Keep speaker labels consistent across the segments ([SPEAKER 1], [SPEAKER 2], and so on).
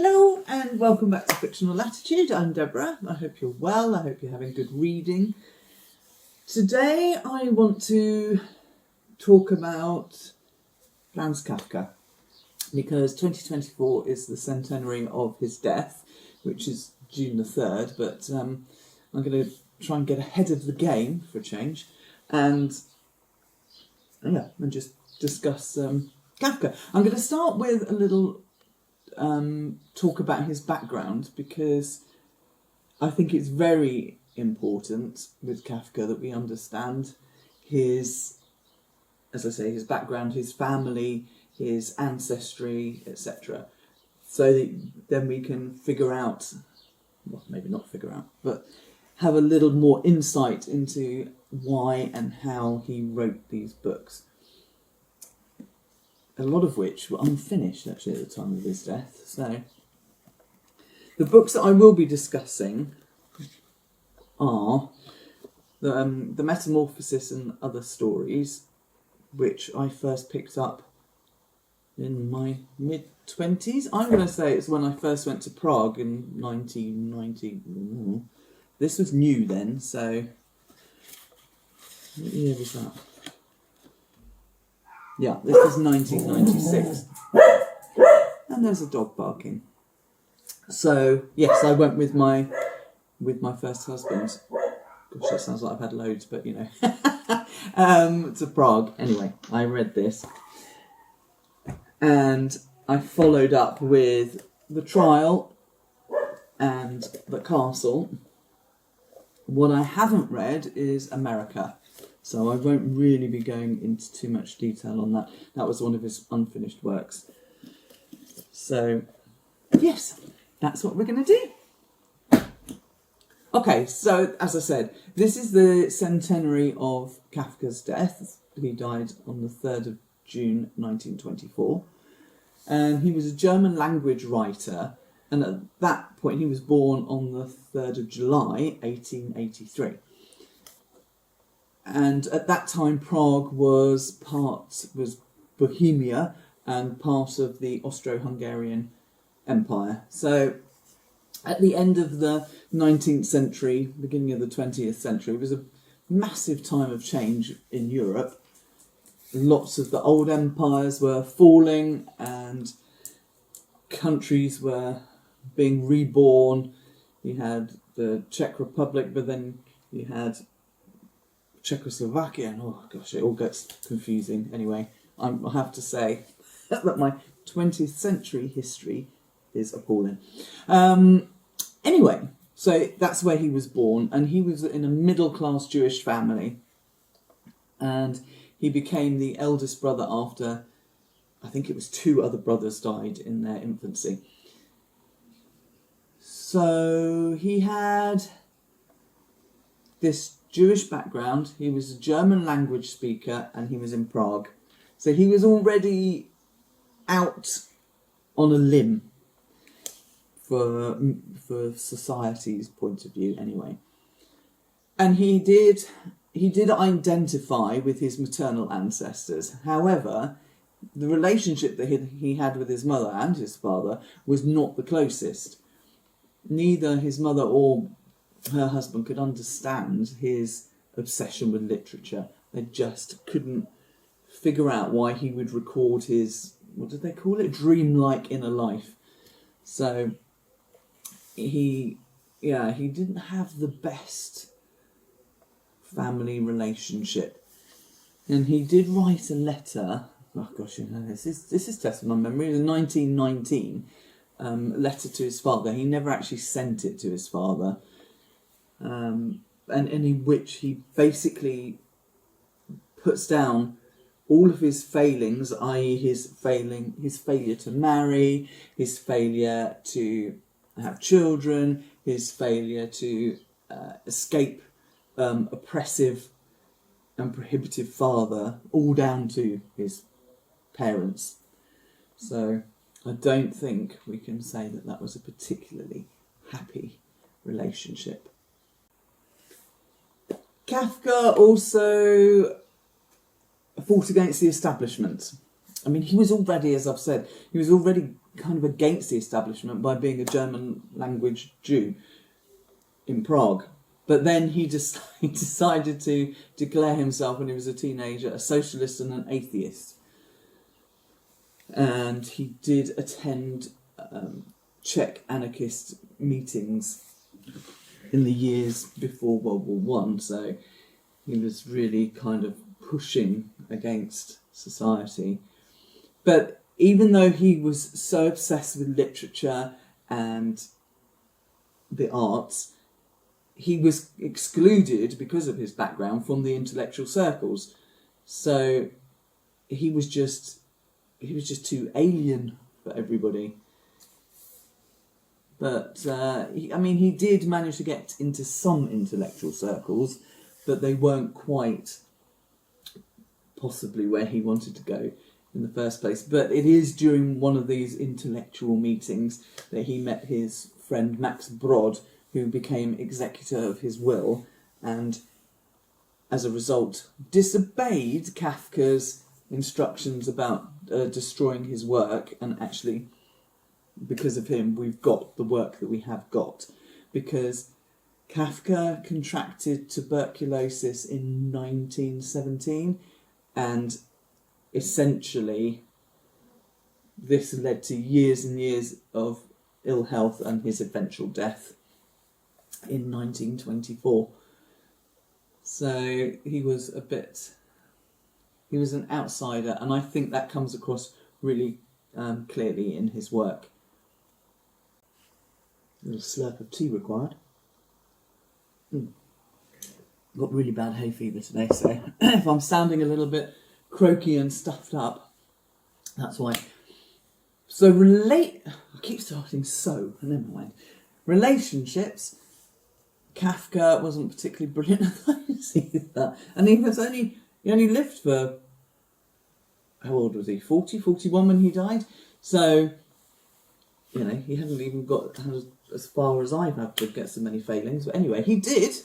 [SPEAKER 1] Hello and welcome back to Fictional Latitude. I'm Deborah. I hope you're well. I hope you're having good reading. Today I want to talk about Franz Kafka because 2024 is the centenary of his death, which is June the 3rd, but I'm going to try and get ahead of the game for a change and just discuss Kafka. I'm going to start with a little talk about his background because I think it's very important with Kafka that we understand his, as I say, his background, his family, his ancestry, etc. So that then we can figure out, well, maybe not figure out, but have a little more insight into why and how he wrote these books. A lot of which were unfinished actually at the time of his death. So the books that I will be discussing are the Metamorphosis and Other Stories, which I first picked up in my mid-20s. I'm going to say it's when I first went to Prague in 1990. This was new then, so what year was that? Yeah, this was 1996. And there's a dog barking. So, yes, I went with my first husband. Gosh, that sounds like I've had loads, but you know. To Prague. Anyway, I read this. And I followed up with The Trial and The Castle. What I haven't read is America. So I won't really be going into too much detail on that. That was one of his unfinished works. So, yes, that's what we're going to do. Okay, so as I said, this is the centenary of Kafka's death. He died on the 3rd of June 1924. And he was a German language writer. And at that point, he was born on the 3rd of July, 1883. And at that time, Prague was Bohemia and part of the Austro-Hungarian Empire. So at the end of the 19th century, beginning of the 20th century, it was a massive time of change in Europe. Lots of the old empires were falling and countries were being reborn. You had the Czech Republic, but then you had Czechoslovakia, and oh gosh, it all gets confusing. Anyway, I have to say that my 20th century history is appalling. Anyway, so that's where he was born, and he was in a middle-class Jewish family, and he became the eldest brother after, I think it was 2 other brothers died in their infancy. So he had this Jewish background, he was a German language speaker, and he was in Prague. So he was already out on a limb for society's point of view anyway. And he did identify with his maternal ancestors. However, the relationship that he had with his mother and his father was not the closest. Neither his mother or her husband could understand his obsession with literature. They just couldn't figure out why he would record his, what did they call it? Dreamlike inner life. So he didn't have the best family relationship. And he did write a letter, oh gosh, you know, this is testing my memory, it was 1919, letter to his father. He never actually sent it to his father. And in which he basically puts down all of his failings, i.e. his failure to marry, his failure to have children, his failure to escape oppressive and prohibitive father, all down to his parents. So I don't think we can say that that was a particularly happy relationship. Kafka also fought against the establishment. I mean, he was already, as I've said, he was already kind of against the establishment by being a German language Jew in Prague. But then he decided to declare himself, when he was a teenager, a socialist and an atheist. And he did attend Czech anarchist meetings in the years before World War One. So he was really kind of pushing against society. But even though he was so obsessed with literature and the arts, he was excluded because of his background from the intellectual circles. So he was just too alien for everybody. But he did manage to get into some intellectual circles, but they weren't quite possibly where he wanted to go in the first place. But it is during one of these intellectual meetings that he met his friend Max Brod, who became executor of his will, and as a result disobeyed Kafka's instructions about destroying his work, and actually, because of him, we've got the work that we have got. Because Kafka contracted tuberculosis in 1917, and essentially this led to years and years of ill health and his eventual death in 1924. So he was an outsider, and I think that comes across really clearly in his work. A little slurp of tea required. Got really bad hay fever today, so if I'm sounding a little bit croaky and stuffed up, that's why. So I keep starting so, never mind. Relationships. Kafka wasn't particularly brilliant at those either. And he only lived for, how old was he? 40, 41 when he died. So, he hadn't even got as far as I've had to get so many failings. But anyway, he did.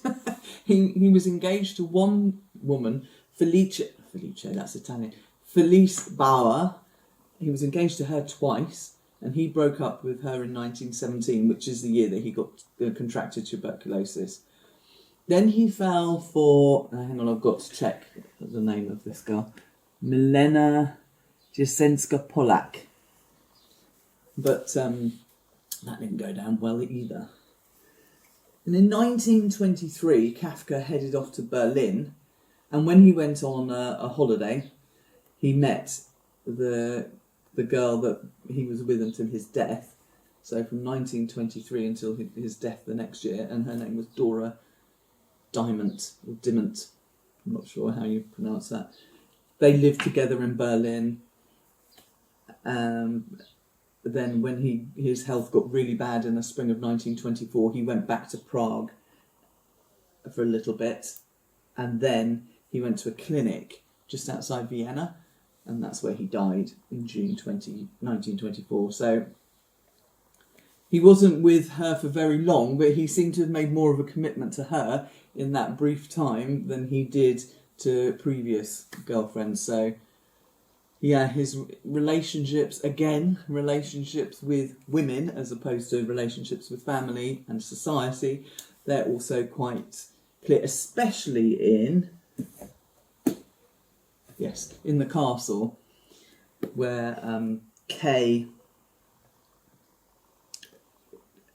[SPEAKER 1] he was engaged to one woman, Felice, that's Italian, Felice Bauer. He was engaged to her twice, and he broke up with her in 1917, which is the year that he contracted tuberculosis. Then he fell for, hang on, I've got to check the name of this girl, Milena Jasenska-Polak. But that didn't go down well either. And in 1923, Kafka headed off to Berlin, and when he went on a holiday, he met the girl that he was with until his death. So from 1923 until his death the next year, and her name was Dora Dimant, or Dimant, I'm not sure how you pronounce that. They lived together in Berlin. Then when his health got really bad in the spring of 1924, he went back to Prague for a little bit, and then he went to a clinic just outside Vienna, and that's where he died in June 1924. So he wasn't with her for very long, but he seemed to have made more of a commitment to her in that brief time than he did to previous girlfriends. So yeah, his relationships with women as opposed to relationships with family and society, they're also quite clear, especially in the castle, where Kay,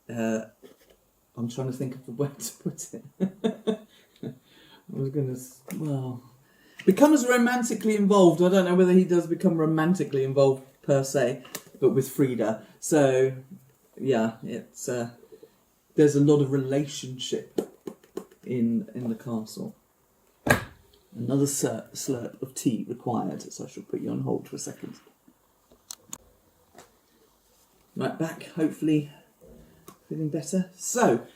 [SPEAKER 1] I'm trying to think of the way to put it. Becomes romantically involved. I don't know whether he does become romantically involved per se, but with Frida. So, yeah, it's there's a lot of relationship in the castle. Another slurp of tea required, so I shall put you on hold for a second. Right, back, hopefully feeling better. So,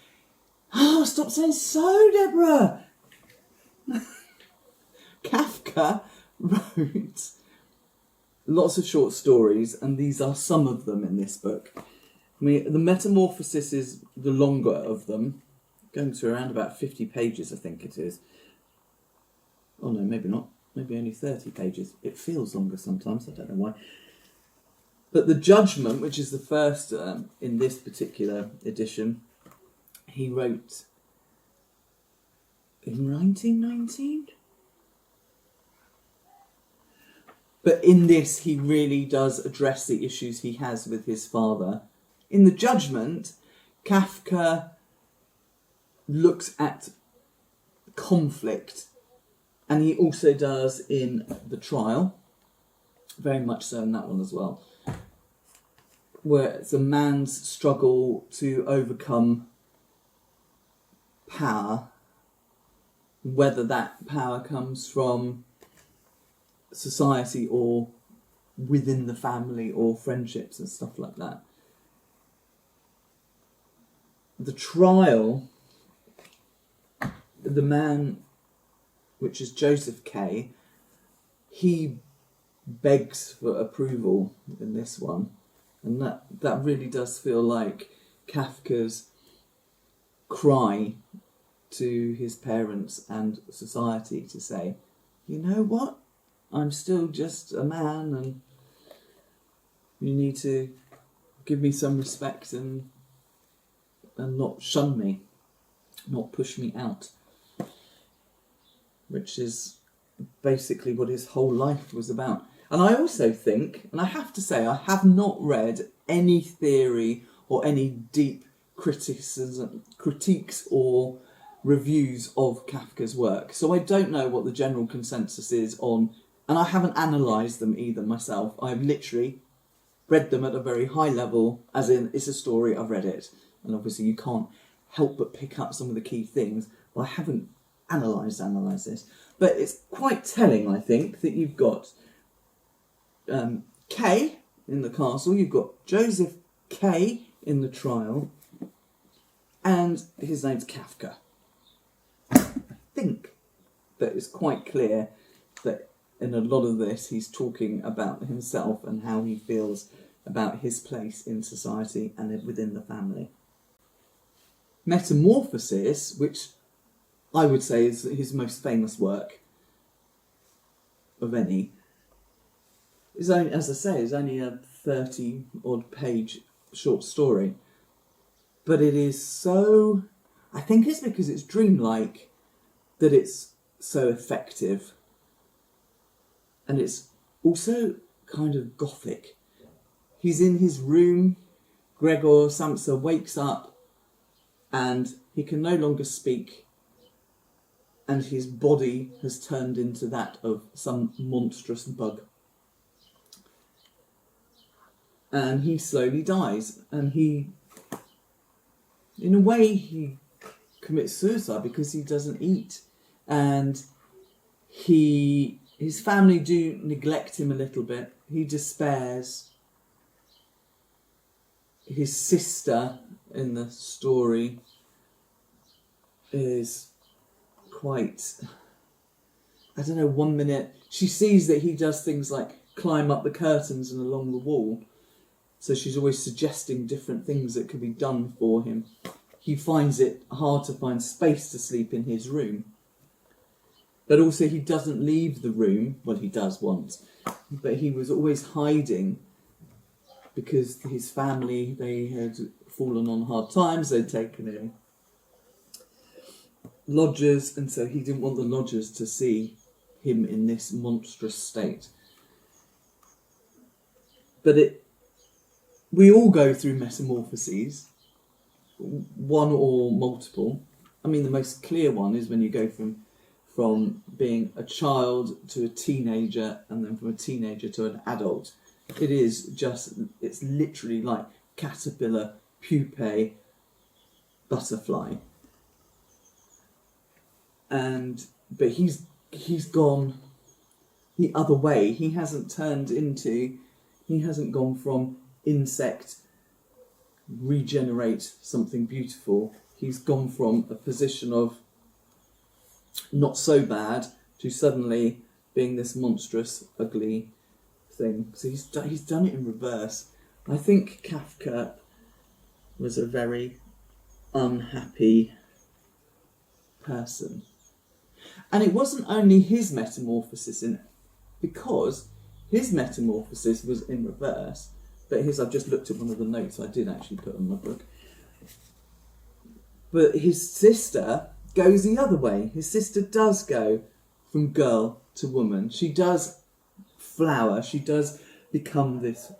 [SPEAKER 1] stop saying so, Deborah! Kafka wrote lots of short stories, and these are some of them in this book. I mean, the Metamorphosis is the longer of them, going to around about 50 pages, I think it is. Oh no, maybe not. Maybe only 30 pages. It feels longer sometimes, I don't know why. But the Judgment, which is the first in this particular edition, he wrote in 1919. But in this, he really does address the issues he has with his father. In the Judgment, Kafka looks at conflict, and he also does in the Trial, very much so in that one as well, where it's a man's struggle to overcome power, whether that power comes from society or within the family or friendships and stuff like that. The Trial, the man, which is Joseph K., he begs for approval in this one, and that really does feel like Kafka's cry to his parents and society to say, you know what, I'm still just a man, and you need to give me some respect and not shun me, not push me out, which is basically what his whole life was about. And I also think, and I have to say, I have not read any theory or any deep critiques or reviews of Kafka's work. So I don't know what the general consensus is on, and I haven't analysed them either myself. I've literally read them at a very high level, as in, it's a story, I've read it. And obviously you can't help but pick up some of the key things, but I haven't analysed this. But it's quite telling, I think, that you've got K in the castle, you've got Joseph K in the Trial, and his name's Kafka. I think that it's quite clear that in a lot of this he's talking about himself and how he feels about his place in society and within the family. Metamorphosis, which I would say is his most famous work of any, is only, as I say, is only a 30-odd page short story. But it is so, I think it's because it's dreamlike that it's so effective. And it's also kind of gothic. He's in his room, Gregor Samsa wakes up and he can no longer speak, and his body has turned into that of some monstrous bug. And he slowly dies, and he, in a way, he commits suicide because he doesn't eat. And his family do neglect him a little bit. He despairs. His sister in the story is quite, I don't know, 1 minute she sees that he does things like climb up the curtains and along the wall, so she's always suggesting different things that could be done for him. He finds it hard to find space to sleep in his room, but also he doesn't leave the room. Well, he does once, but he was always hiding because his family, they had fallen on hard times, they'd taken in lodgers, and so he didn't want the lodgers to see him in this monstrous state. But we all go through metamorphoses, one or multiple. I mean, the most clear one is when you go from being a child to a teenager, and then from a teenager to an adult. It's literally like caterpillar, pupae, butterfly. But he's gone the other way. He hasn't gone from insect, regenerate something beautiful. He's gone from a position of not so bad to suddenly being this monstrous, ugly thing. So he's done it in reverse. I think Kafka was a very unhappy person. And it wasn't only his metamorphosis in it, because his metamorphosis was in reverse, But here's, I've just looked at one of the notes I did actually put on my book. But his sister goes the other way. His sister does go from girl to woman. She does flower. She does become this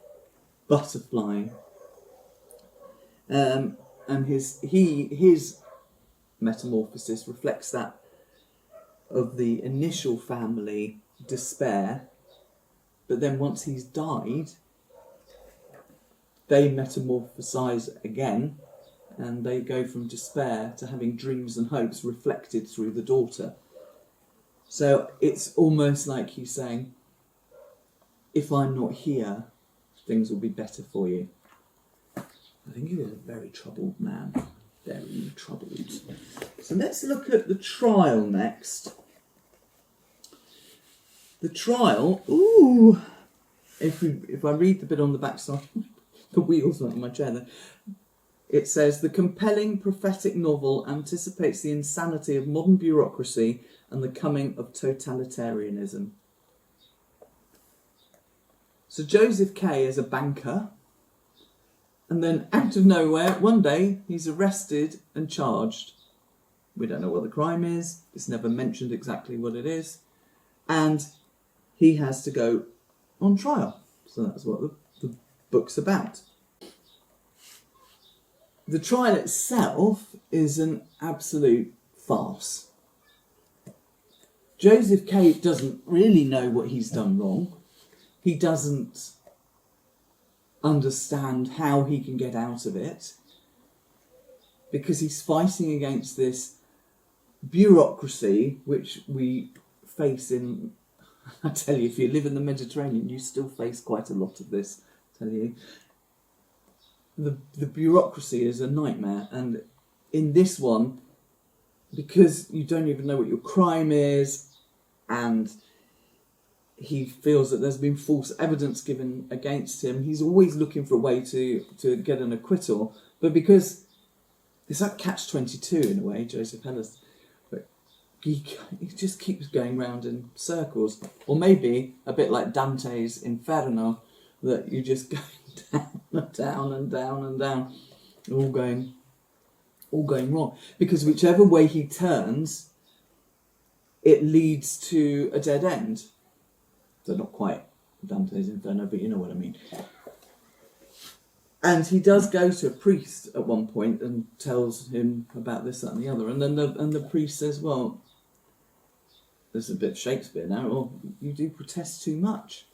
[SPEAKER 1] butterfly. And his metamorphosis reflects that of the initial family despair. But then once he's died, they metamorphosize again, and they go from despair to having dreams and hopes reflected through the daughter. So it's almost like he's saying, if I'm not here, things will be better for you. I think he was a very troubled man. Very troubled. So let's look at the trial next. The trial, if I read the bit on the back side, the wheels went on my chair then. It says, the compelling prophetic novel anticipates the insanity of modern bureaucracy and the coming of totalitarianism. So Joseph K is a banker, and then out of nowhere, one day, he's arrested and charged. We don't know what the crime is. It's never mentioned exactly what it is. And he has to go on trial. So that's what the book's about. The trial itself is an absolute farce. Joseph K doesn't really know what he's done wrong. He doesn't understand how he can get out of it, because he's fighting against this bureaucracy which we face in, I tell you, if you live in the Mediterranean, you still face quite a lot of this, I tell you. The bureaucracy is a nightmare, and in this one, because you don't even know what your crime is, and he feels that there's been false evidence given against him, he's always looking for a way to get an acquittal. But because it's like catch-22 in a way, Joseph Heller's, but he just keeps going round in circles. Or maybe a bit like Dante's Inferno, that you just go down and down and down and down, all going wrong. Because whichever way he turns, it leads to a dead end. So not quite Dante's Inferno, but you know what I mean. And he does go to a priest at one point and tells him about this, that and the other. And then the priest says, well, there's a bit of Shakespeare now, or you do protest too much.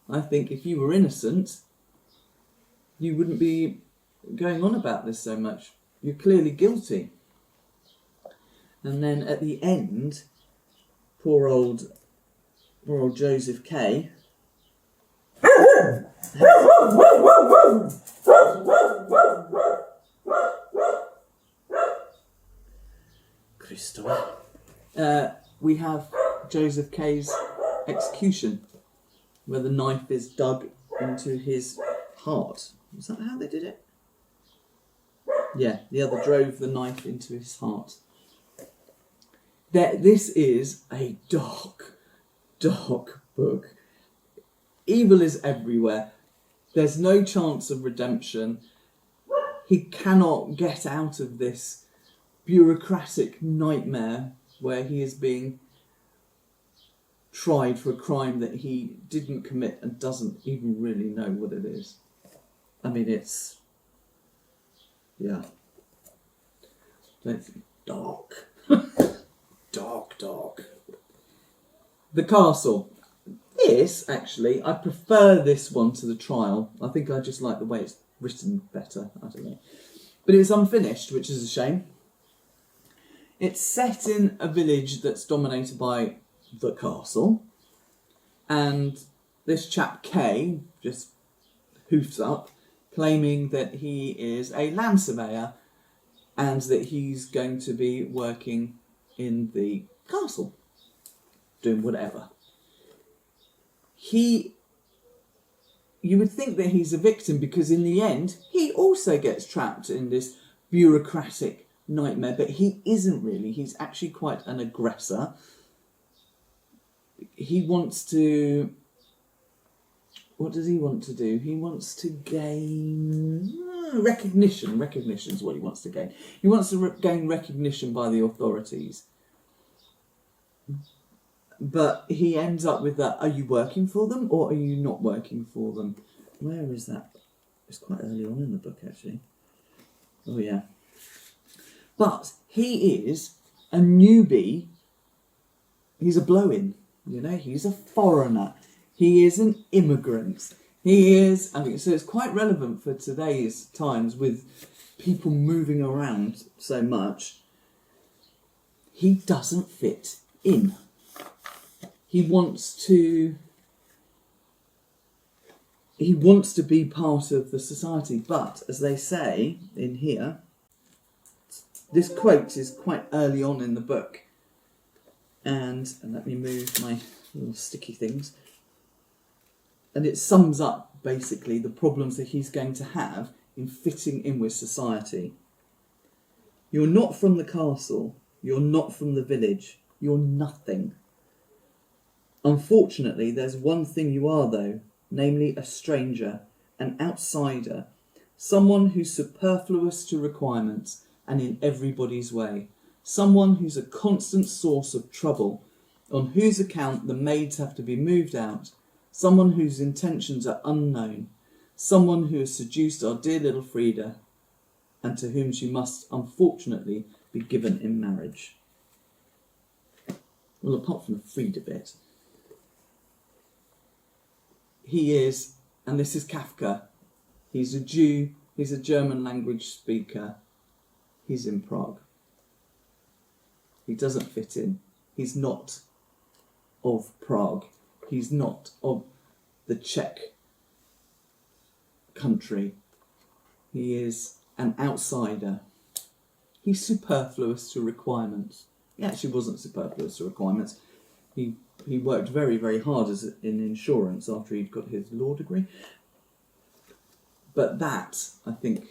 [SPEAKER 1] I think if you were innocent, you wouldn't be going on about this so much. You're clearly guilty. And then at the end, poor old Joseph K. Christo. We have Joseph K's execution, where the knife is dug into his heart. Was that how they did it? Yeah, the other drove the knife into his heart. This is a dark book. Evil is everywhere. There's no chance of redemption. He cannot get out of this bureaucratic nightmare where he is being tried for a crime that he didn't commit and doesn't even really know what it is. I mean, it's... yeah. It's dark. Dark. The Castle. This, actually, I prefer this one to the trial. I think I just like the way it's written better. I don't know. But it's unfinished, which is a shame. It's set in a village that's dominated by the castle. And this chap K just hoofs up, claiming that he is a land surveyor and that he's going to be working in the castle, doing whatever. You would think that he's a victim, because in the end, he also gets trapped in this bureaucratic nightmare, but he isn't really. He's actually quite an aggressor. He wants to what does he want to do? He wants to gain recognition. Recognition is what he wants to gain. He wants to gain recognition by the authorities. But he ends up with that, are you working for them or are you not working for them? Where is that? It's quite early on in the book, actually. Oh, yeah. But he is a newbie. He's a blow-in, you know. He's a foreigner. He is an immigrant. He is, I mean, so it's quite relevant for today's times with people moving around so much. He doesn't fit in. He wants to be part of the society, but as they say in here, this quote is quite early on in the book, and let me move my little sticky things, and it sums up basically the problems that he's going to have in fitting in with society. You're not from the castle, you're not from the village, you're nothing. Unfortunately, there's one thing you are though, namely a stranger, an outsider, someone who's superfluous to requirements and in everybody's way, someone who's a constant source of trouble, on whose account the maids have to be moved out, someone whose intentions are unknown, someone who has seduced our dear little Frida, and to whom she must unfortunately be given in marriage. Well, apart from the Frida bit, he is, and this is Kafka, he's a Jew, he's a German language speaker, he's in Prague. He doesn't fit in. He's not of Prague. He's not of the Czech country. He is an outsider. He's superfluous to requirements. He actually wasn't superfluous to requirements. He worked very, very hard in insurance after he'd got his law degree. But that, I think,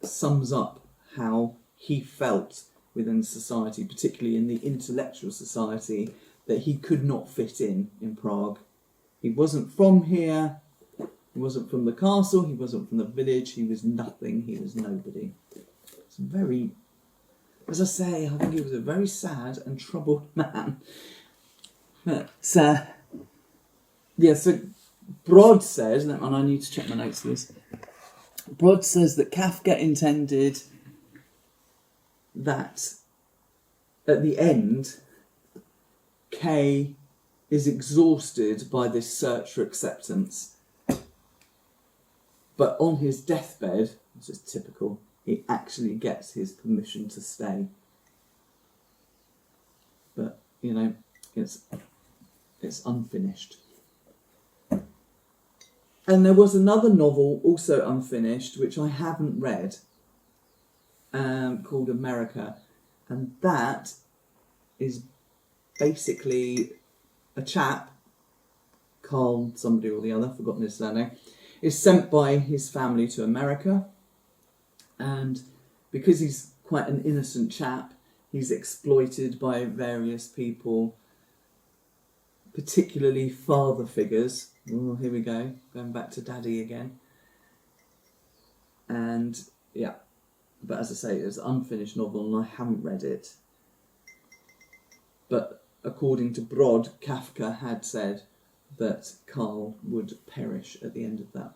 [SPEAKER 1] sums up how he felt within society, particularly in the intellectual society, that he could not fit in Prague. He wasn't from here, he wasn't from the castle, he wasn't from the village, he was nothing, he was nobody. It's very, as I say, I think he was a very sad and troubled man. But, yeah, so Brod says, and I need to check my notes for this, Brod says that Kafka intended that at the end, Kay is exhausted by this search for acceptance. But on his deathbed, which is typical, he actually gets his permission to stay. But, you know, it's unfinished. And there was another novel, also unfinished, which I haven't read, called America. And that is basically a chap, Carl somebody or the other, forgotten his surname, is sent by his family to America. And because he's quite an innocent chap, he's exploited by various people, particularly father figures. Oh, here we go, going back to Daddy again. And yeah, but as I say, it's an unfinished novel and I haven't read it. But according to Brod, Kafka had said that Karl would perish at the end of that.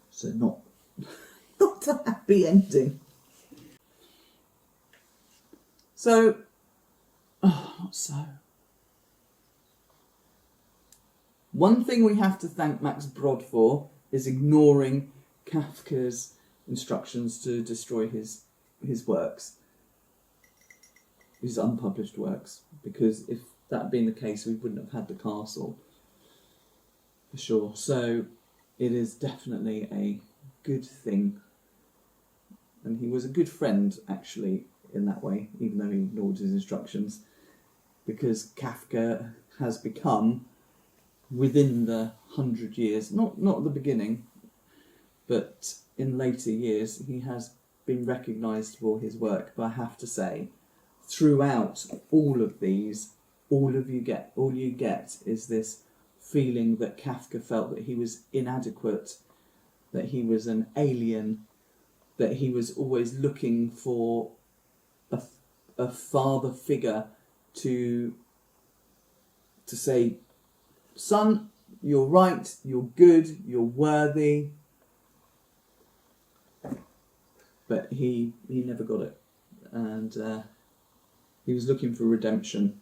[SPEAKER 1] So not a happy ending. So, one thing we have to thank Max Brod for is ignoring Kafka's instructions to destroy his works, his unpublished works, because if that had been the case, we wouldn't have had the castle, for sure. So it is definitely a good thing. And he was a good friend, actually, in that way, even though he ignored his instructions, because Kafka has become, within the 100 years, not at the beginning, but in later years, he has been recognised for his work. But I have to say, throughout all of these, all you get is this feeling that Kafka felt, that he was inadequate, that he was an alien, that he was always looking for a father figure to say, son, you're right, you're good, you're worthy. But he never got it. And he was looking for redemption.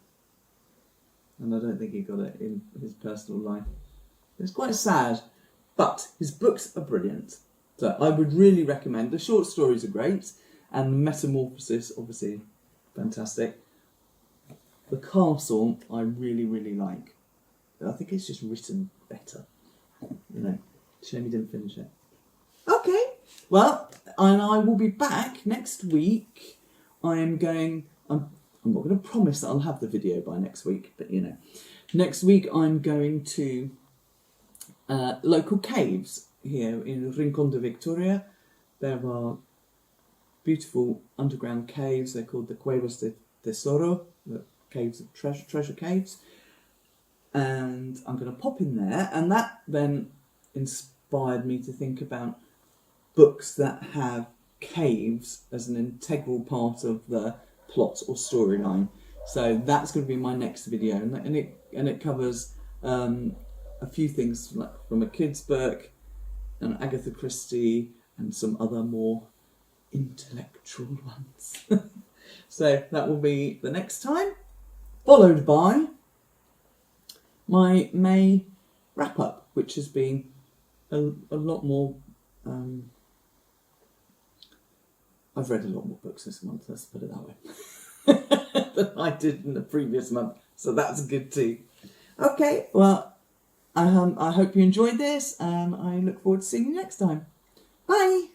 [SPEAKER 1] And I don't think he got it in his personal life. It's quite sad. But his books are brilliant. So I would really recommend. The short stories are great. And Metamorphosis, obviously, fantastic. The Castle, I really, really like. I think it's just written better. You know, shame he didn't finish it. Okay, well, and I will be back next week. I'm not going to promise that I'll have the video by next week, but you know. Next week I'm going to local caves here in Rincon de Victoria. There are beautiful underground caves. They're called the Cuevas de Tesoro, the caves of treasure caves. And I'm going to pop in there, and that then inspired me to think about books that have caves as an integral part of the plot or storyline. So that's going to be my next video, and it covers a few things like from a kid's book, and Agatha Christie, and some other more intellectual ones. So that will be the next time, followed by my May wrap up, which has been a lot more. I've read a lot more books this month, let's put it that way, than I did in the previous month. So that's good too. Okay, well, I hope you enjoyed this, and I look forward to seeing you next time. Bye!